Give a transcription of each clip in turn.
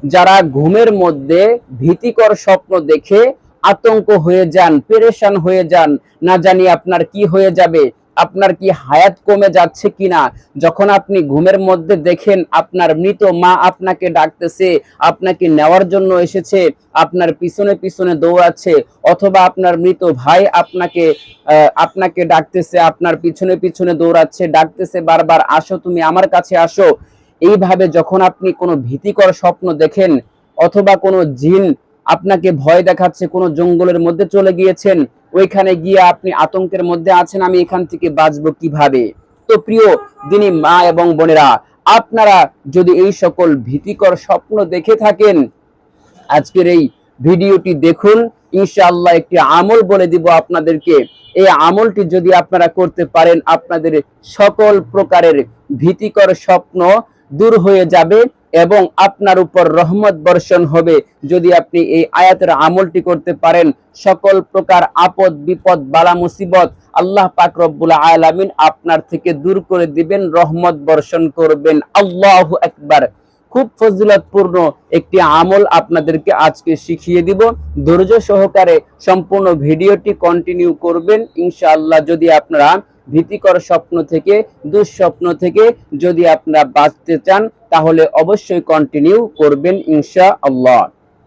যারা ঘুমের মধ্যে ভীতিকর স্বপ্ন দেখে আতঙ্ক হয়ে যান, পেরেশান হয়ে যান, না জানি আপনার কি হয়ে যাবে, আপনার কি হায়াত কমে যাচ্ছে কিনা, যখন আপনি ঘুমের মধ্যে দেখেন আপনার মৃত মা আপনাকে ডাকতেছে, আপনাকে নেওয়ার জন্য এসেছে, আপনার পিছনে পিছনে দৌড়াচ্ছে, অথবা আপনার মৃত ভাই আপনাকে ডাকতেছে, আপনার পিছনে পিছনে দৌড়াচ্ছে, ডাকতেছে বারবার, আসো তুমি আমার কাছে আসো। এইভাবে যখন আপনি কোনো ভীতিকর স্বপ্ন দেখেন, অথবা কোনো জিন আপনাকে ভয় দেখাচ্ছে, কোনো জঙ্গলের মধ্যে চলে গিয়েছেন, ওইখানে গিয়ে আপনি আতঙ্কের মধ্যে আছেন, আমি এখান থেকে বাঁচবো কিভাবে। তো প্রিয় দিনী মা এবং বোনেরা, আপনারা যদি এই সকল ভীতিকর স্বপ্ন দেখে থাকেন, আজকের এই ভিডিওটি দেখুন। ইনশাআল্লাহ একটি আমল বলে দিব আপনাদেরকে। এই আমলটি যদি আপনারা করতে পারেন, আপনাদের সকল প্রকারের ভীতিকর স্বপ্ন দূর হয়ে যাবে এবং আপনার উপর রহমত বর্ষণ হবে। যদি আপনি এই আয়াতের আমলটি করতে পারেন, সকল প্রকার আপদ বিপদ বালা মুসিবত আল্লাহ পাক রব্বুল আলামিন আপনার থেকে দূর করে দিবেন, রহমত বর্ষণ করবেন। আল্লাহু আকবার। খুব ফজিলতপূর্ণ একটি আমল আপনাদেরকে আজকে শিখিয়ে দিব। ধৈর্য সহকারে সম্পূর্ণ ভিডিওটি কন্টিনিউ করবেন ইনশাআল্লাহ। যদি আপনারা ভীতিকর স্বপ্ন থেকে, দুঃস্বপ্ন থেকে যদি আপনারা বাঁচতে চান, তাহলে অবশ্যই কন্টিনিউ করবেন ইনশাআল্লাহ।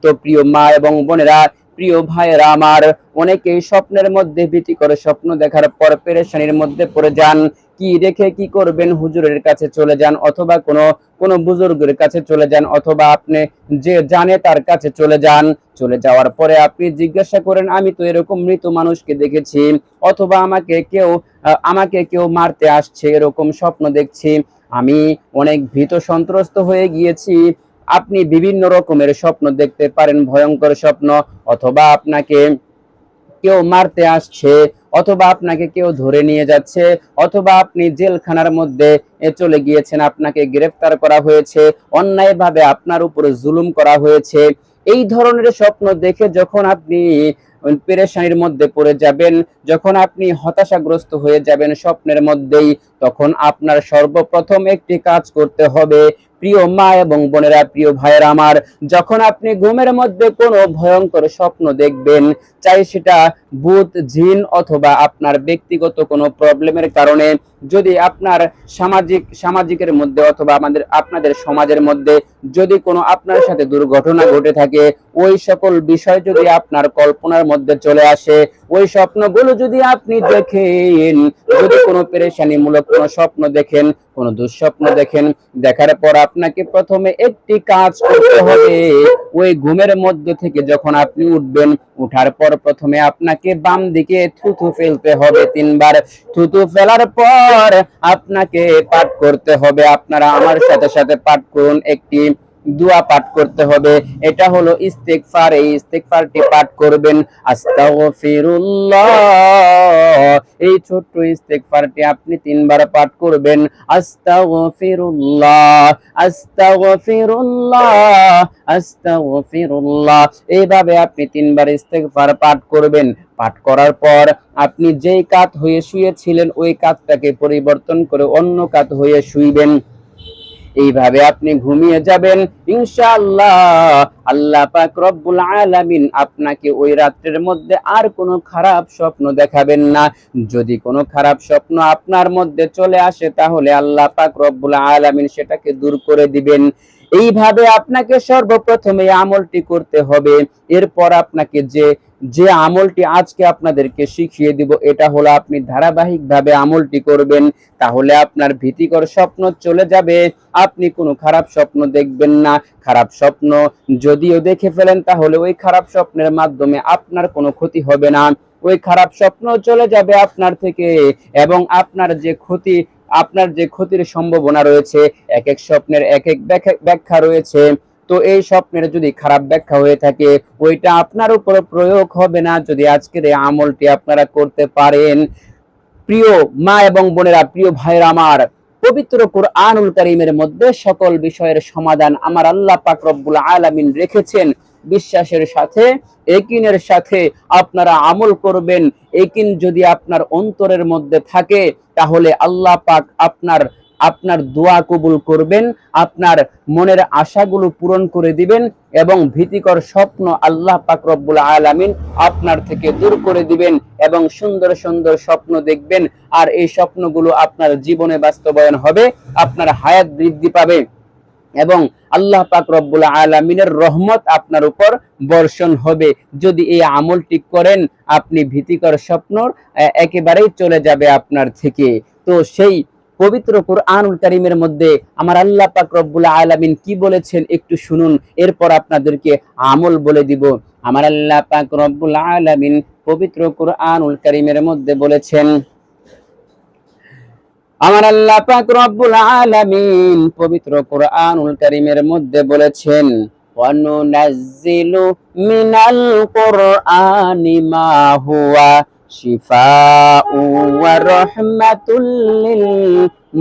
তো প্রিয় মা এবং বোনেরা, প্রিয় ভাইয়েরা আমার, অনেকেই স্বপ্নের মধ্যে ভীতিকর স্বপ্ন দেখার পর পেরেশানির মধ্যে পড়ে যান। কি রেখে কি করবেন, হুজুরের কাছে চলে যান, অথবা কোনো বুজুর্গের কাছে চলে যান, অথবা আপনি যে জানে তার কাছে চলে যান। চলে যাওয়ার পরে আপনি জিজ্ঞাসা করেন, আমি তো এরকম মৃত মানুষকে দেখেছি, অথবা আমাকে কেউ মারতে আসছে, এরকম স্বপ্ন দেখছি, আমি অনেক ভীত সন্ত্রস্ত হয়ে গিয়েছি। আপনি বিভিন্ন রকমের স্বপ্ন দেখতে পারেন, ভয়ঙ্কর স্বপ্ন, অথবা আপনাকে কেউ মারতে আসছে, অথবা আপনাকে কেউ ধরে নিয়ে যাচ্ছে, অথবা আপনি জেলখানার মধ্যে চলে গিয়েছেন, আপনাকে গ্রেফতার করা হয়েছে, অন্যায়ভাবে আপনার উপরে জুলুম করা হয়েছে। এই ধরনের স্বপ্ন দেখে যখন আপনি পেরেশানির মধ্যে পড়ে যাবেন, যখন আপনি হতাশাগ্রস্ত হয়ে যাবেন স্বপ্নের মধ্যেই, তখন আপনার সর্বপ্রথম একটি কাজ করতে হবে। প্রিয় মা এবং বোনেরা, প্রিয় ভাইয়েরা আমার, যখন আপনি ঘুমের মধ্যে কোনো ভয়ঙ্কর স্বপ্ন দেখবেন, চাই সেটা ভূত, জিন, অথবা আপনার ব্যক্তিগত কোনো প্রবলেমের কারণে, যদি আপনার সামাজিকের মধ্যে, অথবা আপনাদের সমাজের মধ্যে যদি কোনো আপনার সাথে দুর্ঘটনা ঘটে থাকে, ওই সকল বিষয় যদি আপনার কল্পনার মধ্যে চলে আসে, ওই স্বপ্নগুলো যদি আপনি দেখেন, যদি কোনো পেরেশানিমূলক কোনো স্বপ্ন দেখেন, কোনো দুঃস্বপ্ন দেখেন, দেখার পর আপনাকে প্রথমে একটি কাজ করতে হবে। ওই ঘুমের মধ্যে থেকে যখন আপনি উঠবেন, উঠার পর প্রথমে আপনাকে বাম দিকে থুথু ফেলতে হবে 3 বার। থুথু ফেলার পর আপনাকে পাঠ করতে হবে। আপনারা আমার সাথে সাথে পাঠ করুন, একটি দোয়া পাঠ করতে হবে। এটা হলো ইস্তেগফার। এই ইস্তেগফারটি পাঠ করবেন, আস্তাগফিরুল্লাহ। এই ছোট্ট ইস্তেগফারটি আপনি 3 বার পাঠ করবেন, আস্তাগফিরুল্লাহ, আস্তাগফিরুল্লাহ, আস্তাগফিরুল্লাহ। এইভাবে আপনি 3 বার ইস্তেগফার পাঠ করবেন। পাঠ করার পর আপনি যেই কাত হয়ে শুয়েছিলেন, ওই কাতটাকে পরিবর্তন করে অন্য কাত হয়ে শুইবেন। এইভাবে আপনি ঘুমিয়ে যাবেন ইনশাআল্লাহ। আল্লাহ পাক রব্বুল আলামিন আপনাকে ওই রাতের মধ্যে আর কোনো খারাপ স্বপ্ন দেখাবেন না। যদি কোনো খারাপ স্বপ্ন আপনার মধ্যে চলে আসে, তাহলে আল্লাহ পাক রব্বুল আলামিন সেটাকে দূর করে দিবেন। এইভাবে আপনাকে সর্বপ্রথম এই আমলটি করতে হবে। এরপর আপনাকে যে আমলটি আজকে আপনাদেরকে শিখিয়ে দিব, এটা হলো আপনি ধারাবাহিকভাবে আমলটি করবেন, তাহলে আপনার ভীতিকর স্বপ্ন চলে যাবে। আপনি কোনো খারাপ স্বপ্ন দেখবেন না। খারাপ স্বপ্ন যদিও দেখে ফেলেন, তাহলে ওই খারাপ স্বপ্নের মাধ্যমে আপনার কোনো ক্ষতি হবে না। ওই খারাপ স্বপ্ন চলে যাবে আপনার থেকে, এবং আপনার যে ক্ষতির সম্ভাবনা রয়েছে, এক এক স্বপ্নের এক এক ব্যাখ্যা রয়েছে। তো এই স্বপ্নের যদি খারাপ ব্যাখ্যা হয়ে থাকে, ওইটা আপনার উপর প্রয়োগ হবে না, যদি আজকের এই আমলটি আপনারা করতে পারেন। প্রিয় মা এবং বোনেরা, প্রিয় ভাইয়েরা আমার, পবিত্র কুরআনুল কারীমের মধ্যে সকল বিষয়ের সমাধান আমার আল্লাহ পাক রব্বুল আলামিন রেখেছেন। বিশ্বাসের সাথে, ইয়াকিনের সাথে আপনারা আমল করবেন। ইয়াকিন যদি আপনার অন্তরের মধ্যে থাকে, তাহলে আল্লাহ পাক আপনার দোয়া কবুল করবেন, আপনার মনের আশাগুলো পূরণ করে দিবেন এবং ভীতিকর স্বপ্ন আল্লাহ পাক রব্বুল আলামিন আপনার থেকে দূর করে দিবেন এবং সুন্দর সুন্দর স্বপ্ন দেখবেন। আর এই স্বপ্নগুলো আপনার জীবনে বাস্তবায়ন হবে, আপনার হায়াত বৃদ্ধি পাবে এবং আল্লাহ পাক রব্বুল আলামিনের রহমত আপনার উপর বর্ষণ হবে। যদি এই আমলটি করেন, আপনি ভীতিকর স্বপ্ন একেবারেই চলে যাবে আপনার থেকে। তো সেই পবিত্র কুরআনুল কারীমের মধ্যে আমার আল্লাহ পাক রব্বুল আলামিন কি বলেছেন একটু শুনুন, এরপর আপনাদেরকে আমল বলে দিব। আমার আল্লাহ পাক রব্বুল আলামিন পবিত্র কুরআনুল কারীমের মধ্যে বলেছেন, আমার আল্লাহ পাক রব্বুল আলামিন পবিত্র কুরআনুল কারীমের মধ্যে বলেছেন, ওয়ানুনাজ্জিলু মিনাল কুরআনি মা হুয়া শিফাউ ওয়া রাহমাতুল লিল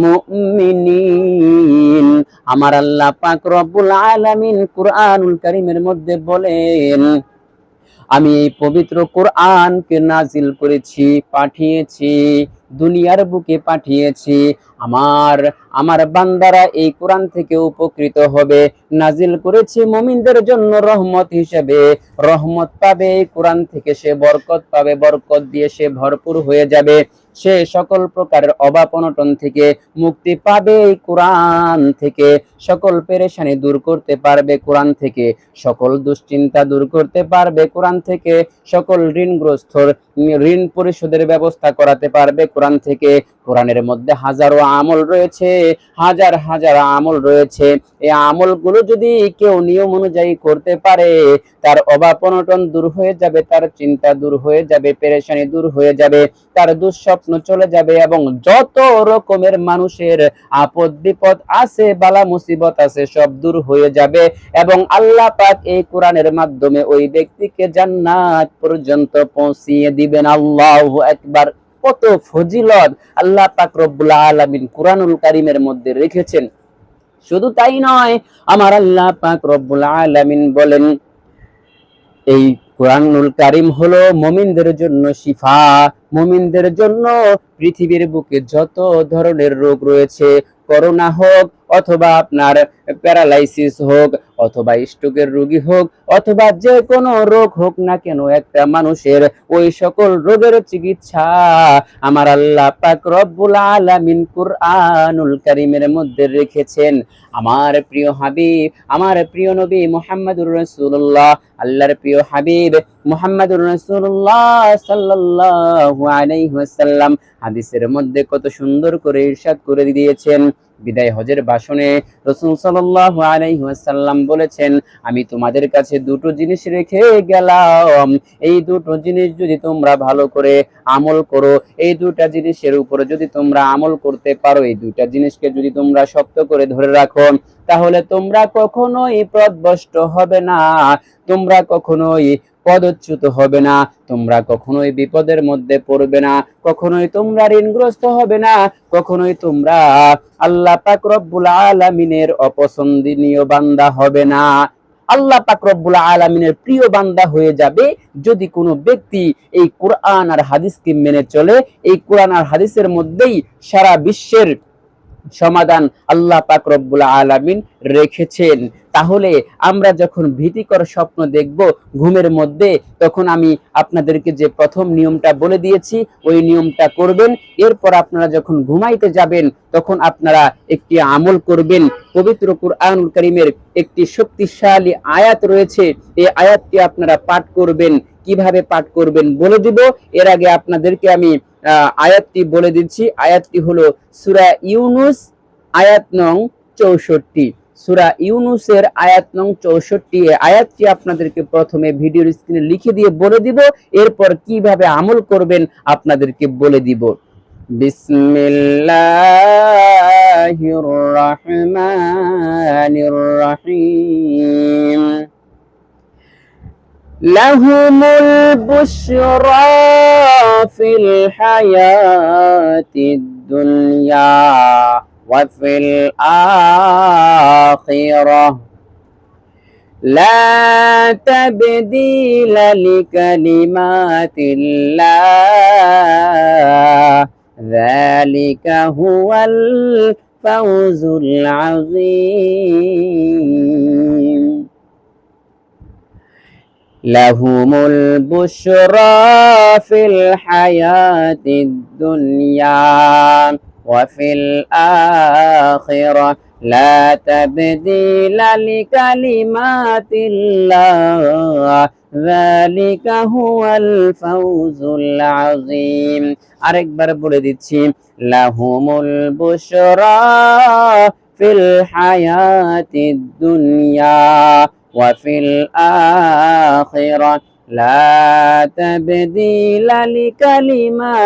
মুমিনিন। আমার আল্লাহ পাক রব্বুল আলামিন কুরআনুল কারীমের মধ্যে বলেন, আমি এই পবিত্র কোরআনকে নাজিল করেছি, পাঠিয়েছি, দুনিয়ার বুকে পাঠিয়েছি। আমার বান্দারা এই কোরআন থেকে উপকৃত হবে। নাজিল করেছি মুমিনদের জন্য রহমত হিসেবে, রহমত পাবে এই কোরআন থেকে, সে বরকত পাবে, বরকত দিয়ে সে ভরপুর হয়ে যাবে, সে সকল প্রকারের অভাব অনটন থেকে মুক্তি পাবে এই কোরআন থেকে, সকল পেরেশানি দূর করতে পারবে কোরআন থেকে, সকল দুশ্চিন্তা দূর করতে পারবে কোরআন থেকে, সকল ঋণগ্রস্তর ঋণ পরিশোধের ব্যবস্থা করাতে পারবে কোরআন থেকে। কোরআনের মধ্যে হাজারো আমল রয়েছে, হাজার হাজার আমল রয়েছে। এই আমলগুলো যদি কেউ নিয়ম অনুযায়ী করতে পারে, তার অভাব অনটন দূর হয়ে যাবে, তার চিন্তা দূর হয়ে যাবে, পেরেশানি দূর হয়ে যাবে, তার দুঃস্বপ্ন চলে যাবে এবং যত রকমের মানুষের আপদ বিপদ আছে, বালা মুসিবত আছে, সব দূর হয়ে যাবে এবং আল্লাহ পাক এই কোরআনের মাধ্যমে ওই ব্যক্তিকে জান্নাত পর্যন্ত পৌঁছিয়ে দিবেন। আল্লাহু আকবার। কত ফজিলত আল্লাহ পাক রব্বুল আলামিন কুরআনুল কারীমের মধ্যে রেখেছেন। শুধু তাই নয়, আমার আল্লাহ পাক রব্বুল আলামিন বলেন, এই কুরআনুল কারীম হলো মুমিনদের জন্য শিফা, মুমিনদের জন্য পৃথিবীর বুকে যত ধরনের রোগ রয়েছে, করোনা হোক অথবা আপনার প্যারালাইসিস হোক অথবা স্ট্রোকের রোগী হোক অথবা যে কোনো রোগ হোক না কেন, একটা মানুষের ওই সকল রোগের চিকিৎসা আমার আল্লাহ পাক রব্বুল আলামিন কুরআনুল কারীমের মধ্যে রেখেছেন। আমার প্রিয় হাবিব, আমার প্রিয় নবী মুহাম্মদুর রাসূলুল্লাহ, আল্লাহর প্রিয় হাবিব মুহাম্মদুর রাসূলুল্লাহ সাল্লাল্লাহু আলাইহি ওয়াসাল্লাম হাদিসের মধ্যে কত সুন্দর করে ইরশাদ করে দিয়েছেন। বিদায় হজের ভাষণে রাসূল সাল্লাল্লাহু আলাইহি ওয়াসাল্লাম বলেছেন, আমি তোমাদের কাছে দুটো জিনিস রেখে গেলাম, এই দুটো জিনিস যদি তোমরা ভালো করে আমল করো, এই দুটা জিনিসের উপরে যদি তোমরা আমল করতে পারো, এই দুটা জিনিসকে যদি তোমরা শক্ত করে ধরে রাখো, তাহলে তোমরা কখনোই পথভ্রষ্ট হবে না, তোমরা কখনোই পদচ্যুত হবে না, তোমরা কখনোই বিপদের মধ্যে পড়বে না, কখনোই তোমরা ঋণগ্রস্ত হবে না, কখনোই তোমরা আল্লাহ পাক রব্বুল আলামিনের অপছন্দনীয় বান্দা হবে না। আল্লাহ পাক রব্বুল আলামিনের প্রিয় বান্দা হয়ে যাবে যদি কোনো ব্যক্তি এই কোরআন আর হাদিসকে মেনে চলে। এই কোরআন আর হাদিসের মধ্যেই সারা বিশ্বের সমাধান আল্লাহ পাক রব্বুল আলামিন রেখেছেন। তাহলে আমরা যখন ভীতিকর স্বপ্ন দেখব ঘুমের মধ্যে, তখন আমি আপনাদেরকে যে প্রথম নিয়মটা বলে দিয়েছি ওই নিয়মটা করবেন। এরপর আপনারা যখন ঘুমাইতে যাবেন তখন আপনারা একটি আমল করবেন। পবিত্র কুরআনুল কারীমের একটি শক্তিশালী আয়াত রয়েছে, এই আয়াতটি আপনারা পাঠ করবেন। কিভাবে পাঠ করবেন বলে দিব। এর আগে আপনাদেরকে আমি আয়াতটি বলে দিচ্ছি। আয়াতটি হলো সূরা ইউনূস আয়াত নং 64। সূরা ইউনূসের আয়াত নং 64। এই আয়াতটি আপনাদেরকে প্রথমে ভিডিওর স্ক্রিনে লিখে দিয়ে বলে দিব, এরপর কিভাবে আমল করবেন আপনাদেরকে বলে দিব। বিসমিল্লাহির রহমানির রহিম। লাহুমুল বুশরা ফিল হায়াতিদ দুনিয়া ওয়া ফিল আখিরাহ লা তাবদীলা লিকালিমাতিল্লাহ যালিকা হুয়াল ফাউজুল আযীম। লাহুমুল বুশরা ফিল হায়াতিদ দুনিয়া ওয়া ফিল আখিরাহ লা তাবদীলা লিকালিমাতিল্লাহ যালিকা হুয়াল ফাউজুল আযীম। আরেকবার বলে দিচ্ছি, লাহুমুল বুশরা ফিল হায়াতিদ দুনিয়া ওয়া ফিল আখিরাহ লা তাবদীলা লিকালিমাতিল্লাহ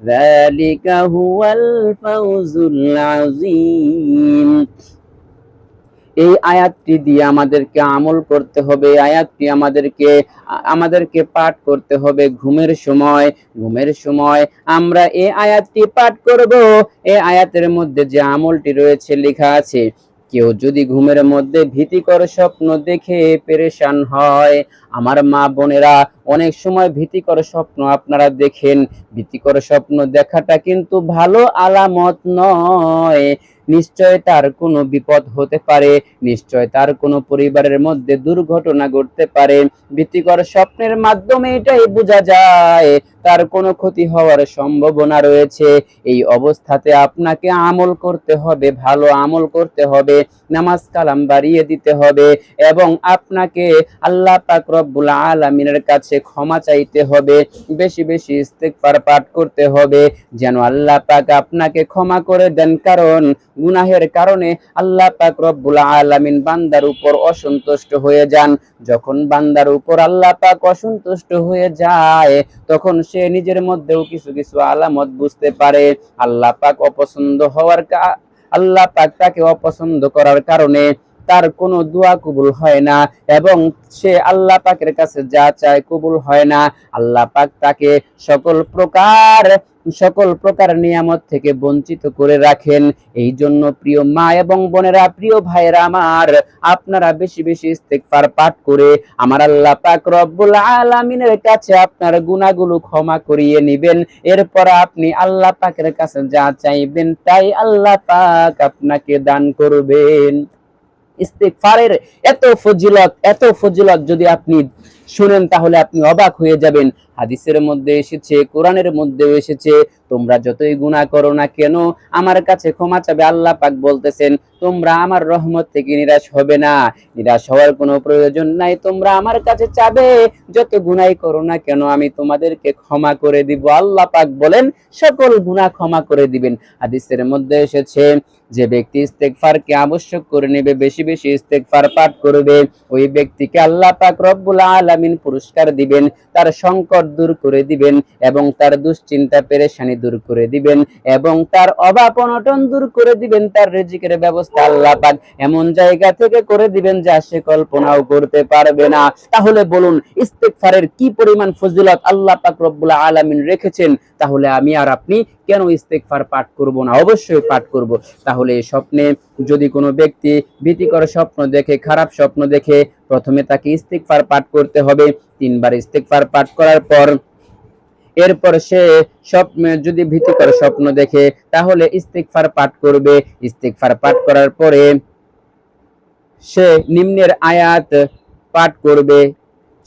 যালিকা হুয়াল ফাউজুল আযীম। এই আয়াতটি দিয়ে আমাদেরকে আমল করতে হবে, আয়াতটি আমাদেরকে পাঠ করতে হবে ঘুমের সময় আমরা এই আয়াতটি পাঠ করব। এই আয়াতের মধ্যে যে আমলটি রয়েছে লেখা আছে, কেউ যদি ঘুমের মধ্যে ভীতিকর স্বপ্ন দেখে পেরেশান হয়, আমার মা বোনেরা অনেক সময় ভীতিকর স্বপ্ন আপনারা দেখেন, ভীতিকর স্বপ্ন দেখাটা কিন্তু ভালো আলামত নয়। নিশ্চয় তার কোনো বিপদ হতে পারে, নিশ্চয় তার কোনো পরিবারের মধ্যে দুর্ঘটনা ঘটতে পারে। ভীতিকর স্বপ্নের মাধ্যমে এটাই বোঝা যায় তার কোনো ক্ষতি হওয়ার সম্ভাবনা রয়েছে। এই অবস্থাতে আপনাকে আমল করতে হবে, ভালো আমল করতে হবে, নামাজ কালাম বাড়িয়ে দিতে হবে এবং আপনাকে আল্লাহ পাক রব্বুল আলামিনের কাছে ক্ষমা চাইতে হবে, বেশি বেশি ইস্তিগফার পাঠ করতে হবে যেন আল্লাহ পাক আপনাকে ক্ষমা করে দেন। কারণ গুনাহের কারণে আল্লাহ পাক রব্বুল আলামিন বান্দার উপর অসন্তুষ্ট হয়ে যান। যখন বান্দার উপর আল্লাহ পাক অসন্তুষ্ট হয়ে যায়, তখন সে নিজের মধ্যেও কিছু কিছু আলামত বুঝতে পারে। আল্লাহ পাক আল্লাহ পাক তাকে অপছন্দ করার কারণে তার কোনো দোয়া কবুল হয় না এবং সে আল্লাহ পাকের কাছে যা চায় কবুল হয় না। আল্লাহ পাক তাকে সকল প্রকার নিয়ামত থেকে বঞ্চিত করে রাখেন। এই জন্য প্রিয় মা এবং বোনেরা, প্রিয় ভাইরা আমার, আপনারা বেশি বেশি ইস্তিগফার পাঠ করে আমার আল্লাহ পাক রব্বুল আলামিনের কাছে আপনার গুনাহগুলো ক্ষমা করিয়ে নেবেন। এরপর আপনি আল্লাহ পাকের কাছে যা চাইবেন তাই আল্লাহ পাক আপনাকে দান করবেন। ইস্তিগফারের এত ফজিলত যদি আপনি শুনেন তাহলে আপনি অবাক হয়ে যাবেন। হাদিসের মধ্যে এসেছে, কোরআনের মধ্যেও এসেছে, তোমরা যতই গুনাহ করো না কেন আমার কাছে ক্ষমা চাবে। আল্লাহ পাক বলতেছেন, তোমরা আমার রহমত থেকে নিরাশ হবে না, নিরাশ হওয়ার কোনো প্রয়োজন নাই। তোমরা আমার কাছে চাবে, যত গুনাহই করো না কেন আমি তোমাদেরকে ক্ষমা করে দিব। আল্লাহ পাক বলেন সকল গুনাহ ক্ষমা করে দিবেন। হাদিসের মধ্যে এসেছে, যে ব্যক্তি ইস্তিগফারকে আবশ্যক করে নেবে, বেশি বেশি ইস্তিগফার পাঠ করবে, ওই ব্যক্তিকে আল্লাহ পাক রব্বুল আলামিন পুরস্কার দিবেন, তার সংকট দূর করে দিবেন এবং তার দুশ্চিন্তা পেরেশানি দূর করে দিবেন এবং তার অভাব অনটন দূর করে দিবেন। তার রিজিকের ব্যবস্থা আল্লাহ পাক এমন জায়গা থেকে করে দিবেন যা সে কল্পনাও করতে পারবে না। তাহলে বলুন ইস্তিগফারের কি পরিমাণ ফজিলত আল্লাহ পাক রব্বুল আলামিন রেখেছেন, তাহলে আমি আর আপনি কেন ইস্তিগফার পাঠ করব না? অবশ্যই পাঠ করব। তাহলে স্বপ্নে যদি কোনো ব্যক্তি ভীতিকর স্বপ্ন দেখে, খারাপ স্বপ্ন দেখে, প্রথমে তাকে ইস্তিগফার পাঠ করতে হবে। 3 বার ইস্তিগফার পাঠ করার পর এরপর সে স্বপ্নে যদি ভীতিকর স্বপ্ন দেখে তাহলে ইস্তিগফার পাঠ করবে। ইস্তিগফার পাঠ করার পরে সে নিম্নের আয়াত পাঠ করবে।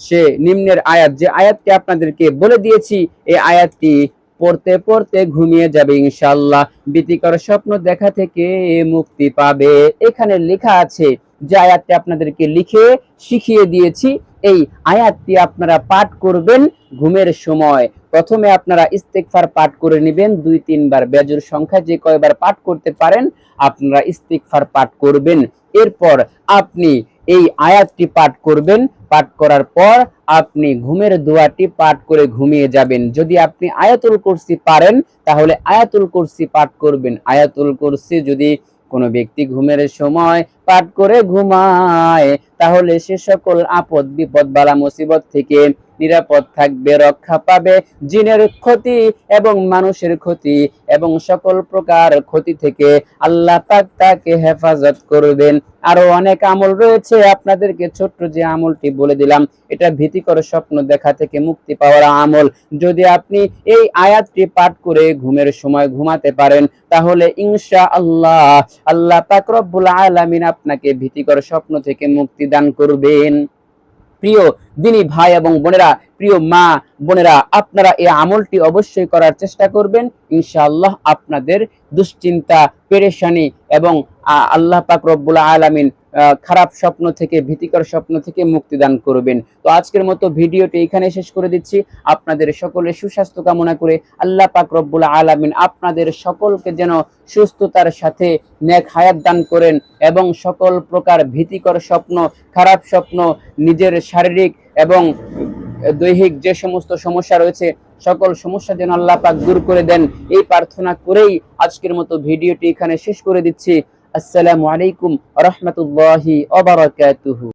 সে নিম্নের আয়াত, যে আয়াতটি আপনাদেরকে বলে দিয়েছি, এই আয়াতটি পড়তে পড়তে ঘুমিয়ে যাবে ইনশাআল্লাহ, ভীতিকর স্বপ্ন দেখা থেকে মুক্তি পাবে। এখানে লেখা আছে, যে আয়াতটি আপনাদেরকে লিখে শিখিয়ে দিয়েছি, এই আয়াতটি আপনারা পাঠ করবেন ঘুমের সময়। প্রথমে আপনারা ইস্তিগফার পাঠ করে নেবেন 2-3 বার, বেজোর সংখ্যা যে কয়বার পাঠ করতে পারেন আপনারা ইস্তিগফার পাঠ করবেন। এরপর আপনি এই আয়াতটি পাঠ করবেন। পাঠ করার পর আপনি ঘুমের দোয়াটি পাঠ করে ঘুমিয়ে যাবেন। যদি আপনি আয়াতুল কুরসি পারেন তাহলে আয়াতুল কুরসি পাঠ করবেন। আয়াতুল কুরসি যদি কোনো ব্যক্তি ঘুমের সময় পাঠ করে ঘুমায় তাহলে সে সকল আপদ বিপদ বালা মুসিবত থেকে নিরাপদ থাকবে, রক্ষা পাবে জিনের ক্ষতি এবং মানুষের ক্ষতি এবং সকল প্রকার ক্ষতি থেকে আল্লাহ পাক তাকে হেফাজত করবেন। আরো অনেক আমল রয়েছে, আপনাদেরকে ছোট্ট যে আমলটি বলে দিলাম, এটা ভীতিকর স্বপ্ন দেখা থেকে মুক্তি পাওয়ার আমল। যদি আপনি এই আয়াতটি পাঠ করে ঘুমের সময় ঘুমাতে পারেন, তাহলে ইনশাআল্লাহ আল্লাহ পাক রব্বুল আলামিন আপনাকে ভীতিকর স্বপ্ন থেকে মুক্তি দান করবেন। প্রিয় দিনী ভাই এবং বোনেরা, প্রিয় মা বোনেরা, আপনারা এই আমলটি অবশ্যই করার চেষ্টা করবেন। ইনশাআল্লাহ আপনাদের দুশ্চিন্তা, পেরেশানি এবং আল্লাহ পাক রব্বুল আলামিন খারাপ স্বপ্ন থেকে, ভীতিকর স্বপ্ন থেকে মুক্তি দান করবেন। তো আজকের মতো ভিডিওটি এখানে শেষ করে দিচ্ছি। আপনাদের সকলের সুস্বাস্থ্য কামনা করে আল্লাহ পাক রব্বুল আলামিন আপনাদের সকলকে যেন সুস্থতার সাথে নেক হায়াত দান করেন এবং সকল প্রকার ভীতিকর স্বপ্ন, খারাপ স্বপ্ন, নিজের শারীরিক এবং দৈহিক যে সমস্ত সমস্যা রয়েছে, সকল সমস্যা যেন আল্লাহ পাক দূর করে দেন, এই প্রার্থনা করেই আজকের মতো ভিডিওটি এখানে শেষ করে দিচ্ছি। আসসালামু আলাইকুম ওয়া রাহমাতুল্লাহি ওয়া বারাকাতুহু।